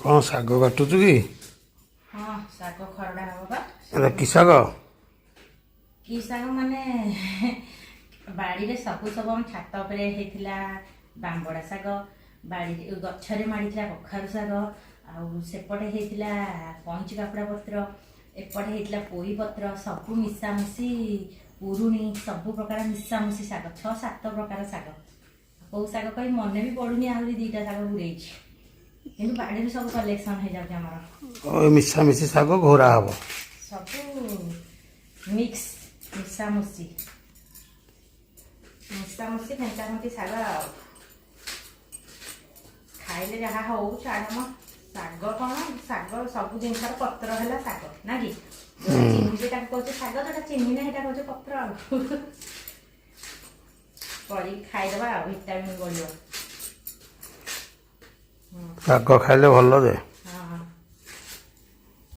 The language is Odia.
କ'ଣ ଶାଗ କାଟୁଛୁ କି? ହଁ ଶାଗ ଖରଡ଼ା ହବ ବା। ଏଟା କି ଶାଗ? କି ଶାଗ ମାନେ ବାଡ଼ିରେ ସବୁ ଆମ ଛାତ ଉପରେ ହେଇଥିଲା। ବାମ୍ବଡ଼ା ଶାଗ ବାଡ଼ିରେ ଗଛରେ ମାଡ଼ିଥିଲା। କଖାରୁ ଶାଗ ଆଉ ସେପଟେ ହେଇଥିଲା କଇଁଚି କାକୁଡ଼ା ପତ୍ର, ଏପଟେ ହେଇଥିଲା ପୋଇ ପତ୍ର, ସବୁ ମିଶାମିଶି ପୁରୁଣି ସବୁ ପ୍ରକାର ମିଶାମିଶି ଶାଗ 6-7 ପ୍ରକାର ଶାଗ। କେଉଁ ଶାଗ କହି ମନେ ବି ପଡ଼ୁନି, ଆହୁରି 2ଟା ଶାଗ ବୁଡ଼େଇଛି କିନ୍ତୁ ବାଡ଼ିରୁ ସବୁ କଲେକ୍ସନ୍ ହେଇଯାଉଛି ଆମର। ମିଶାମିଶି ଶାଗ ଘୋରା ହବ ସବୁ ମିକ୍ସ ମିଶାମିଶି ଫେଣ୍ଟାଫେଣ୍ଟି ଶାଗ ଆଉ ଖାଇଲେ ଯାହା ହଉ ଛାଡ଼ମ। ଶାଗ କ'ଣ ଶାଗ ସବୁ ଜିନିଷର ପତ୍ର ହେଲା ଶାଗ ନା କି? ଚିହ୍ନିଲେ ତାକୁ କହୁଛେ ଶାଗ, ଯୋଉଟା ଚିହ୍ନିଲେ ସେଇଟା କହୁଛେ ପତ୍ର ଆଉ କରିକି ଖାଇଦେବା ଆଉ ଭିଟାମିନ୍ ବଢ଼ିବ। ଶାଗ ଖାଇଲେ ଭଲ ଯେ।